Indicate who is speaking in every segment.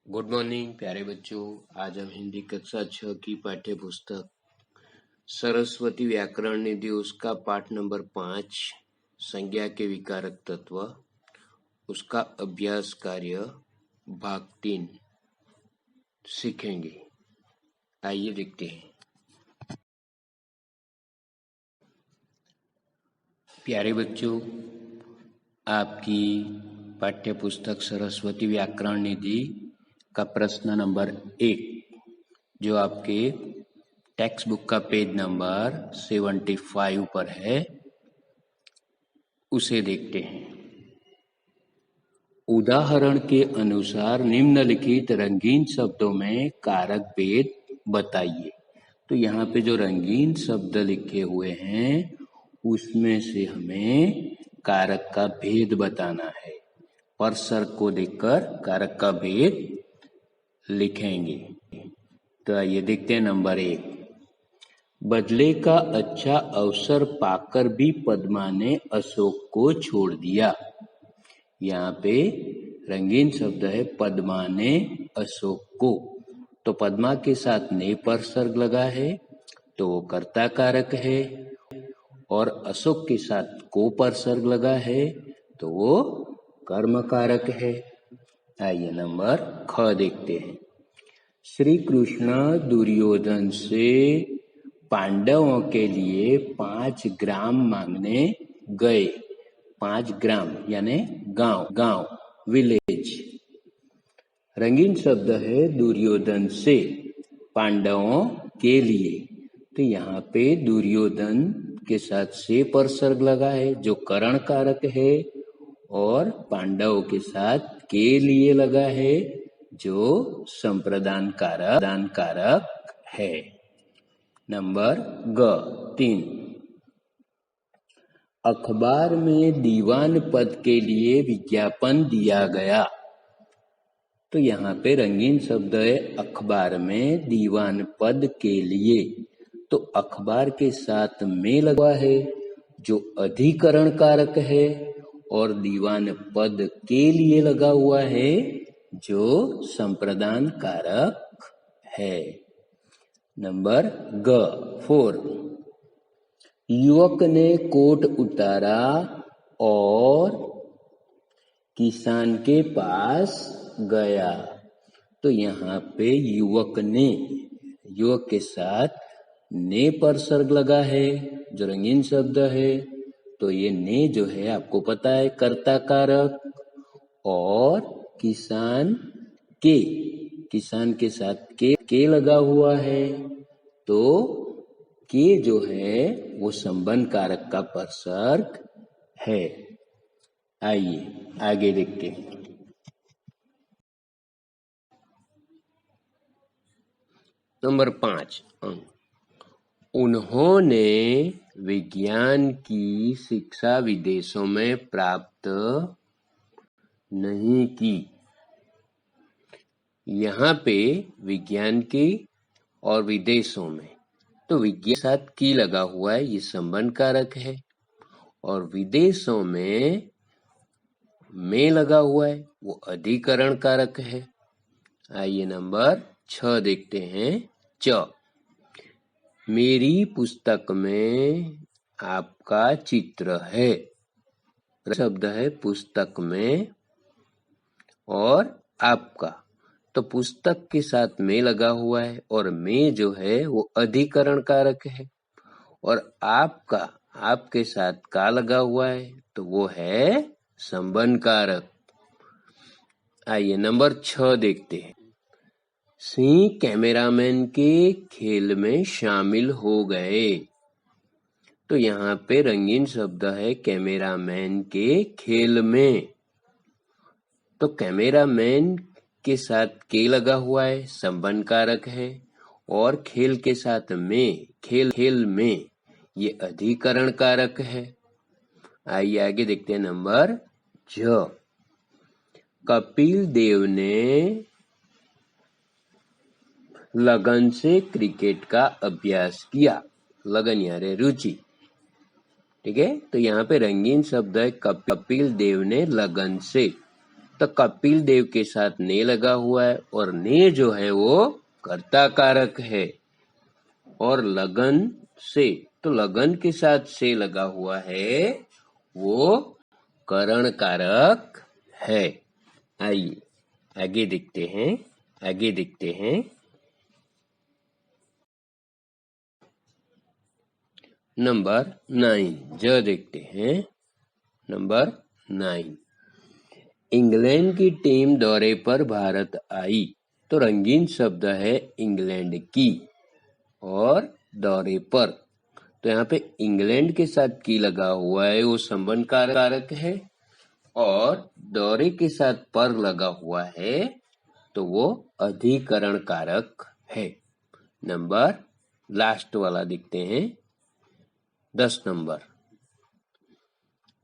Speaker 1: Good morning प्यारे बच्चों। आज हम हिंदी कक्षा 6 की पाठ्य पुस्तक सरस्वती व्याकरण निधि उसका पाठ नंबर 5 संज्ञा के विकारक तत्व उसका अभ्यास कार्य भाग 3 सीखेंगे। आइए देखते हैं। प्यारे बच्चों, आपकी पाठ्य पुस्तक सरस्वती व्याकरण निधि का प्रश्न नंबर 1 जो आपके टेक्स्ट बुक का पेज नंबर 75 पर है, उसे देखते हैं। उदाहरण के अनुसार निम्नलिखित रंगीन शब्दों में कारक भेद बताइए। तो यहाँ पे जो रंगीन शब्द लिखे हुए हैं उसमें से हमें कारक का भेद बताना है। परसर्ग को देखकर कारक का भेद लिखेंगे। तो आइए देखते हैं नंबर 1। बदले का अच्छा अवसर पाकर भी पद्मा ने अशोक को छोड़ दिया। यहाँ पे रंगीन शब्द है पद्मा ने अशोक को। तो पद्मा के साथ ने परसर्ग लगा है तो वो कर्ता कारक है, और अशोक के साथ को परसर्ग लगा है तो वो कर्म कारक है। आइए नंबर ख देखते हैं। श्री कृष्ण दुर्योधन से पांडवों के लिए 5 ग्राम मांगने गए। 5 ग्राम यानी गांव विलेज। रंगीन शब्द है दुर्योधन से पांडवों के लिए। तो यहाँ पे दुर्योधन के साथ से परसर्ग लगा है जो करण कारक है, और पांडवों के साथ के लिए लगा है जो संप्रदान कारक है। नंबर ग 3। अखबार में दीवान पद के लिए विज्ञापन दिया गया। तो यहाँ पे रंगीन शब्द है अखबार में दीवान पद के लिए। तो अखबार के साथ में लगा है जो अधिकरण कारक है, और दीवान पद के लिए लगा हुआ है जो संप्रदान कारक है। नंबर ग 4। युवक ने कोट उतारा और किसान के पास गया। तो यहाँ पे युवक के साथ ने परसर्ग लगा है जो रंगीन शब्द है। तो ये ने जो है आपको पता है कर्ता कारक, और किसान के साथ के लगा हुआ है तो के जो है वो संबंध कारक का परसर्ग है। आइए आगे देखते हैं। नंबर 5। उन्होंने विज्ञान की शिक्षा विदेशों में प्राप्त नहीं की। यहाँ पे विज्ञान की और विदेशों में, तो विज्ञान के साथ की लगा हुआ है, ये संबंध कारक है, और विदेशों में लगा हुआ है वो अधिकरण कारक है। आइए नंबर 6 देखते हैं। च। मेरी पुस्तक में आपका चित्र है। शब्द है पुस्तक में और आपका। तो पुस्तक के साथ में लगा हुआ है, और में जो है वो अधिकरण कारक है, और आपके साथ का लगा हुआ है तो वो है संबंध कारक। आइए नंबर 6 देखते हैं। सिंह कैमरामैन के खेल में शामिल हो गए। तो यहाँ पे रंगीन शब्द है कैमरामैन के खेल में। तो कैमरामैन के साथ के लगा हुआ है, संबंध कारक है, और खेल के साथ में खेल में ये अधिकरण कारक है। आइए आगे देखते हैं नंबर ज। कपिल देव ने लगन से क्रिकेट का अभ्यास किया। लगन यानी रुचि। ठीक है, तो यहाँ पे रंगीन शब्द है कपिल देव ने लगन से। तो कपिल देव के साथ ने लगा हुआ है और ने जो है वो कर्ता कारक है। और लगन से, तो लगन के साथ से लगा हुआ है वो करण कारक है। आइए आगे देखते हैं। नंबर 9 देखते हैं। नंबर 9, इंग्लैंड की टीम दौरे पर भारत आई। तो रंगीन शब्द है इंग्लैंड की और दौरे पर। तो यहाँ पे इंग्लैंड के साथ की लगा हुआ है वो संबंध कारक है और दौरे के साथ पर लगा हुआ है तो वो अधिकरण कारक है। नंबर लास्ट वाला देखते हैं, 10 नंबर,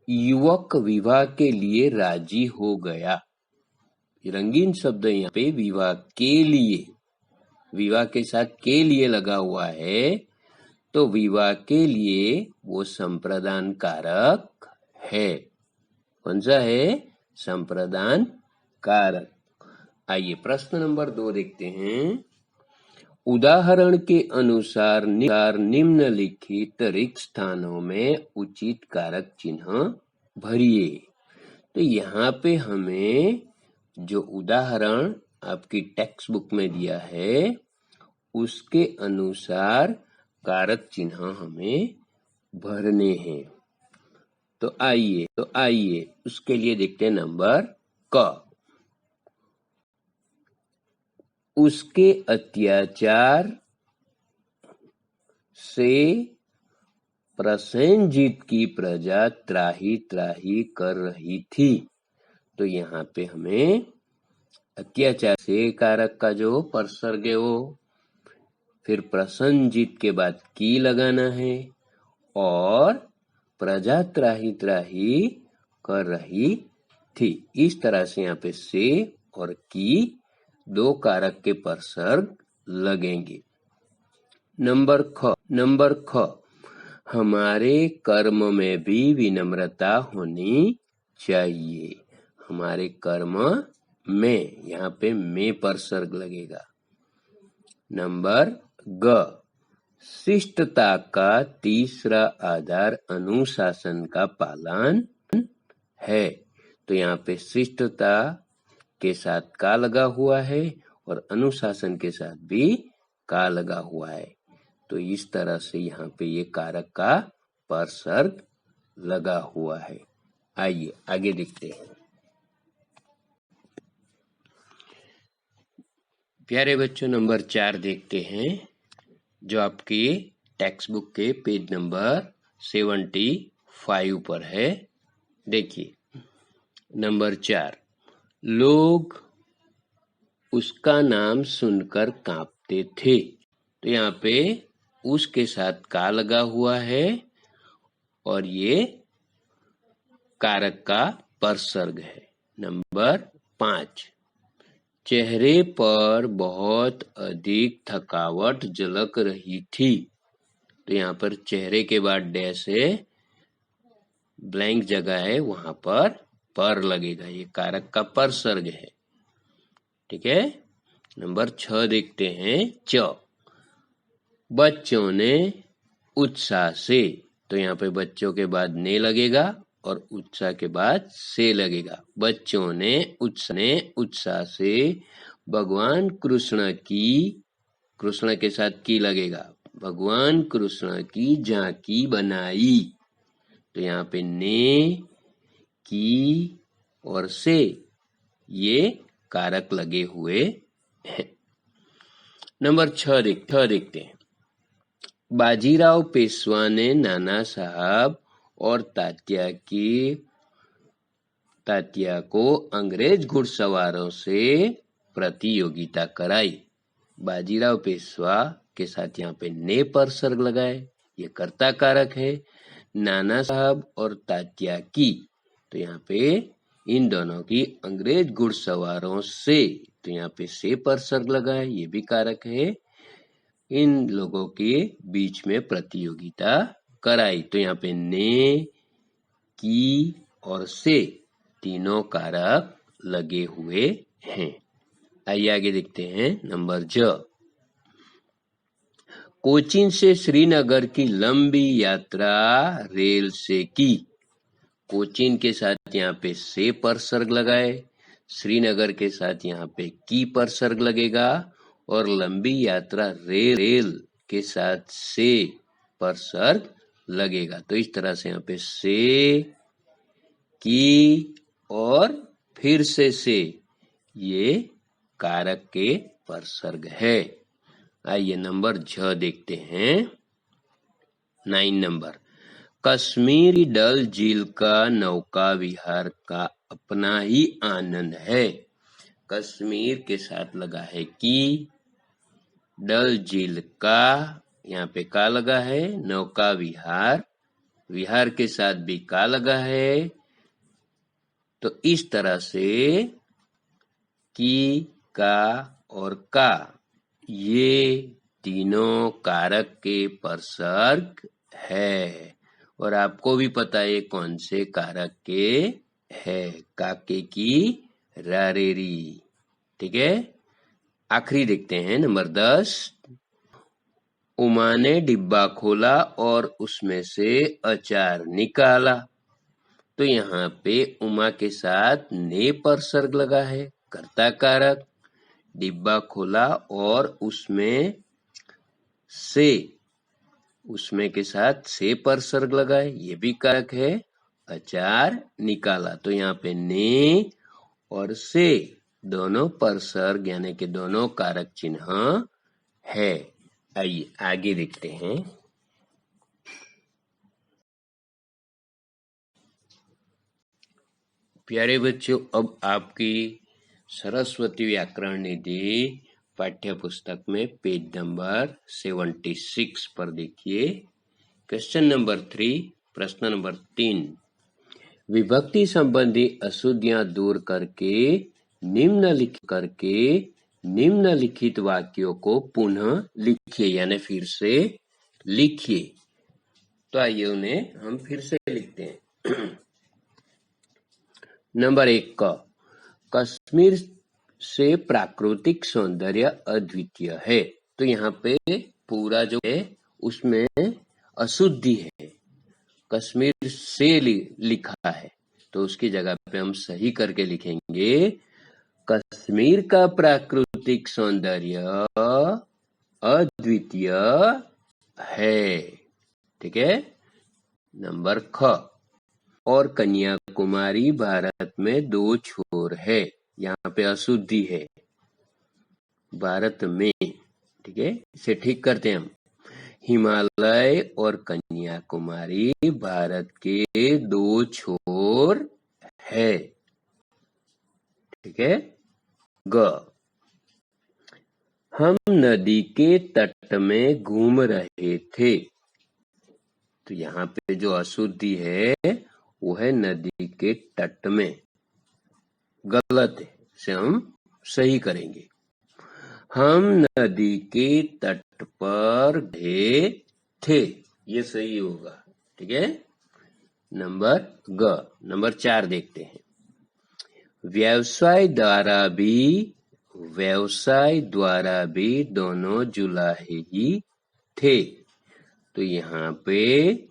Speaker 1: युवक विवाह के लिए राजी हो गया। रंगीन शब्द यहाँ पे विवाह के लिए, विवाह के साथ के लिए लगा हुआ है तो विवाह के लिए वो संप्रदान कारक है। कौन सा है? संप्रदान कारक। आइए प्रश्न नंबर 2 देखते हैं। उदाहरण के अनुसार निम्नलिखित रिक्त स्थानों में उचित कारक चिन्ह भरिए। तो यहाँ पे हमें जो उदाहरण आपकी टेक्स्ट बुक में दिया है उसके अनुसार कारक चिन्ह हमें भरने हैं। तो आइए उसके लिए देखते हैं नंबर क। उसके अत्याचार से प्रसेनजीत की प्रजा त्राही त्राही कर रही थी। तो यहाँ पे हमें अत्याचार से कारक का जो परसर्ग है वो, फिर प्रसेनजीत के बाद की लगाना है और प्रजा त्राही त्राही कर रही थी। इस तरह से यहाँ पे से और की दो कारक के परसर्ग लगेंगे। नंबर ख, हमारे कर्म में भी विनम्रता होनी चाहिए। हमारे कर्म में, यहाँ पे में परसर्ग लगेगा। नंबर ग, शिष्टता का तीसरा आधार अनुशासन का पालन है। तो यहाँ पे शिष्टता के साथ का लगा हुआ है और अनुशासन के साथ भी का लगा हुआ है। तो इस तरह से यहाँ पे ये कारक का परसर्ग लगा हुआ है। आइए आगे देखते हैं। प्यारे बच्चों नंबर 4 देखते हैं जो आपकी टेक्स्ट बुक के पेज नंबर 75 पर है। देखिए नंबर 4, लोग उसका नाम सुनकर कांपते थे। तो यहाँ पे उसके साथ का लगा हुआ है और ये कारक का परसर्ग है। नंबर 5, चेहरे पर बहुत अधिक थकावट झलक रही थी। तो यहाँ पर चेहरे के बाद डैश है, ब्लैंक जगह है, वहां पर लगेगा। ये कारक का परसर्ग है। ठीक है। नंबर 6 देखते हैं, च, बच्चों ने उत्साह से। तो यहाँ पे बच्चों के बाद ने लगेगा और उत्साह के बाद से लगेगा। बच्चों ने उत्साह से भगवान कृष्ण की, कृष्ण के साथ की लगेगा, भगवान कृष्ण की झांकी बनाई। तो यहाँ पे ने, की और से ये कारक लगे हुए हैं। नंबर 6 देखते हैं। बाजीराव पेशवा ने नाना साहब और तात्या को अंग्रेज घुड़सवारों से प्रतियोगिता कराई। बाजीराव पेशवा के साथ यहाँ पे ने परसर्ग लगाए, ये कर्ता कारक है। नाना साहब और तात्या की, तो यहाँ पे इन दोनों की अंग्रेज घुड़सवारों से, तो यहाँ पे से परसर्ग लगाए, ये भी कारक है। इन लोगों के बीच में प्रतियोगिता कराई। तो यहाँ पे ने, की और से तीनों कारक लगे हुए हैं। आइए आगे देखते हैं नंबर ज। कोचीन से श्रीनगर की लंबी यात्रा रेल से की। कोचीन के साथ यहाँ पे से पर सर्ग लगाए, श्रीनगर के साथ यहाँ पे की पर सर्ग लगेगा और लंबी यात्रा रेल के साथ से पर सर्ग लगेगा। तो इस तरह से यहाँ पे से, की और फिर से ये कारक के परसर्ग है। आइए नंबर झ देखते हैं। 9 नंबर, कश्मीरी डल झील का नौका विहार का अपना ही आनंद है। कश्मीर के साथ लगा है की, डल झील का यहाँ पे का लगा है, नौका विहार, विहार के साथ भी का लगा है। तो इस तरह से की, का और का ये तीनों कारक के परसर्ग है और आपको भी पता है कौन से कारक के है, काके की रारेरी। ठीक है, आखिरी देखते हैं नंबर 10। उमा ने डिब्बा खोला और उसमें से अचार निकाला। तो यहाँ पे उमा के साथ ने पर सर्ग लगा है, कर्ता कारक, डिब्बा खोला और उसमें से, उसमें के साथ से पर सर्ग लगा है, ये भी कारक है, अचार निकाला। तो यहाँ पे ने और से दोनों पर सर्ग यानी कि दोनों कारक चिन्ह है। आइए आगे देखते हैं। प्यारे बच्चों, अब आपकी सरस्वती व्याकरण निधि पाठ्य पुस्तक में पेज नंबर 76 पर देखिए। क्वेश्चन नंबर 3, प्रश्न नंबर 3, विभक्ति संबंधी अशुद्धियां दूर करके निम्नलिखित वाक्यों को पुनः लिखिए यानी फिर से लिखिए। तो आइए उन्हें हम फिर से लिखते हैं। नंबर 1 का, कश्मीर से प्राकृतिक सौंदर्य अद्वितीय है। तो यहाँ पे पूरा जो है उसमें अशुद्धि है, कश्मीर से लिखा है तो उसकी जगह पे हम सही करके लिखेंगे कश्मीर का प्राकृतिक सौंदर्य अद्वितीय है। ठीक है। नंबर ख, और कन्याकुमारी भारत में 2 छोर है, यहाँ पे अशुद्धि है, भारत में। ठीक है, इसे ठीक करते हैं हम। हिमालय और कन्याकुमारी भारत के 2 छोर है। ठीक है। ग, हम नदी के तट में घूम रहे थे। तो यहाँ पे जो अशुद्धि है वो है नदी के तट में, गलत है, इसे हम सही करेंगे। हम नदी के तट पर गए थे, ये सही होगा। ठीक है। नंबर ग। नंबर 4 देखते हैं। व्यवसाय द्वारा भी दोनों जुलाहे ही थे। तो यहाँ पे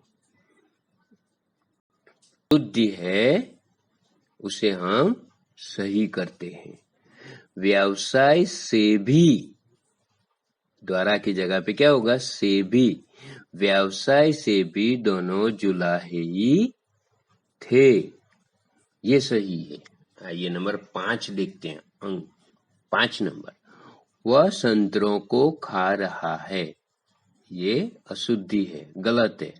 Speaker 1: शुद्धि है, उसे हम सही करते हैं। व्यवसाय से भी, द्वारा की जगह पे क्या होगा, से भी, व्यवसाय से भी दोनों जुलाहे ही थे, ये सही है। आइए नंबर 5 देखते हैं। अंक 5 नंबर, वह संतरों को खा रहा है, ये अशुद्धि है, गलत है,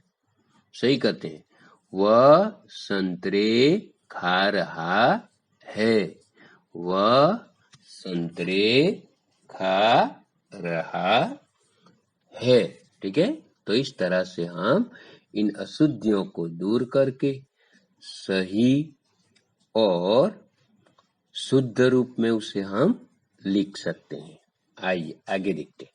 Speaker 1: सही करते हैं। वह संतरे खा रहा है, वह संतरे खा रहा है। ठीक है। तो इस तरह से हम इन अशुद्धियों को दूर करके सही और शुद्ध रूप में उसे हम लिख सकते हैं। आइए आगे देखते हैं।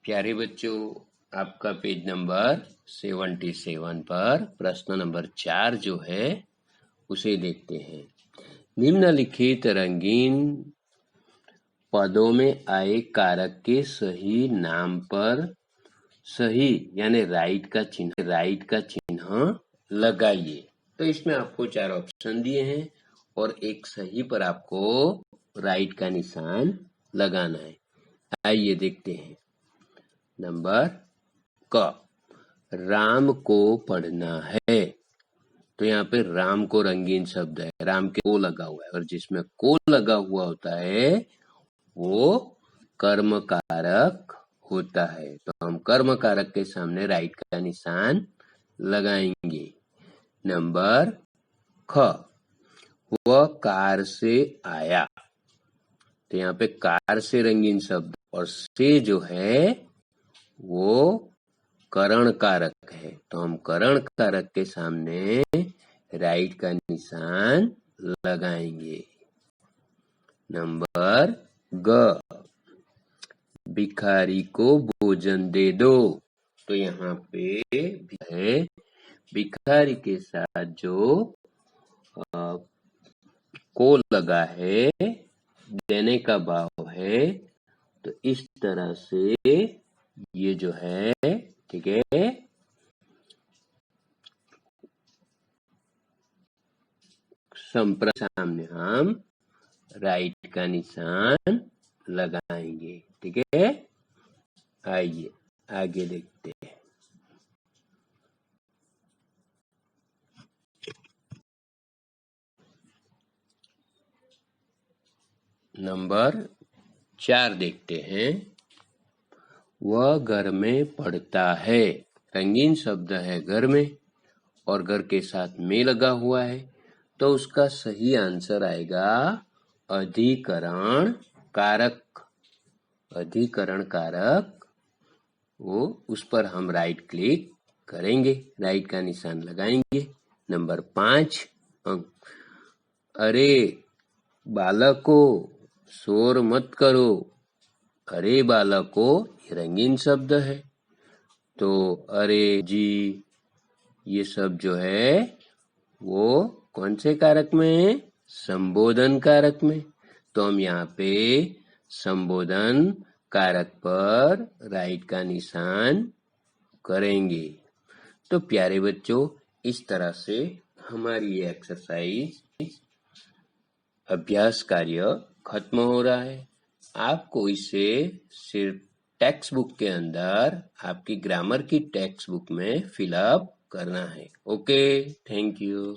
Speaker 1: प्यारे बच्चों, आपका पेज नंबर 77 पर प्रश्न नंबर 4 जो है उसे देखते हैं। निम्नलिखित रंगीन पदों में आए कारक के सही नाम पर सही यानी राइट का चिन्ह लगाइए। तो इसमें आपको 4 ऑप्शन दिए हैं और एक सही पर आपको राइट का निशान लगाना है। आइए देखते हैं। नंबर क, राम को पढ़ना है। तो यहाँ पे राम को रंगीन शब्द है, राम के को लगा हुआ है और जिसमें को लगा हुआ होता है वो कर्म कारक होता है। तो हम कर्म कारक के सामने राइट का निशान लगाएंगे। नंबर ख, वह कार से आया। तो यहाँ पे कार से रंगीन शब्द और से जो है वो करण कारक है। तो हम करण कारक के सामने राइट का निशान लगाएंगे। नंबर ग, भिखारी को भोजन दे दो। तो यहाँ पे है भिखारी के साथ जो को लगा है, देने का भाव है। तो इस तरह से ये जो है, ठीक है, सामने हम राइट का निशान लगाएंगे। ठीक है, आइए आगे देखते हैं। नंबर 4 देखते हैं। वह घर में पढ़ता है। रंगीन शब्द है घर में और घर के साथ में लगा हुआ है। तो उसका सही आंसर आएगा अधिकरण कारक। अधिकरण कारक, वो उस पर हम राइट क्लिक करेंगे, राइट का निशान लगाएंगे। नंबर 5, अरे बालको शोर मत करो। अरे बालको ये रंगीन शब्द है। तो अरे जी ये सब जो है वो कौन से कारक में है? संबोधन कारक में। तो हम यहाँ पे संबोधन कारक पर राइट का निशान करेंगे। तो प्यारे बच्चों, इस तरह से हमारी ये एक्सरसाइज अभ्यास कार्य खत्म हो रहा है। आपको इसे सिर्फ टेक्स्ट बुक के अंदर आपकी ग्रामर की टेक्स्ट बुक में फिलअप करना है। Okay, thank you.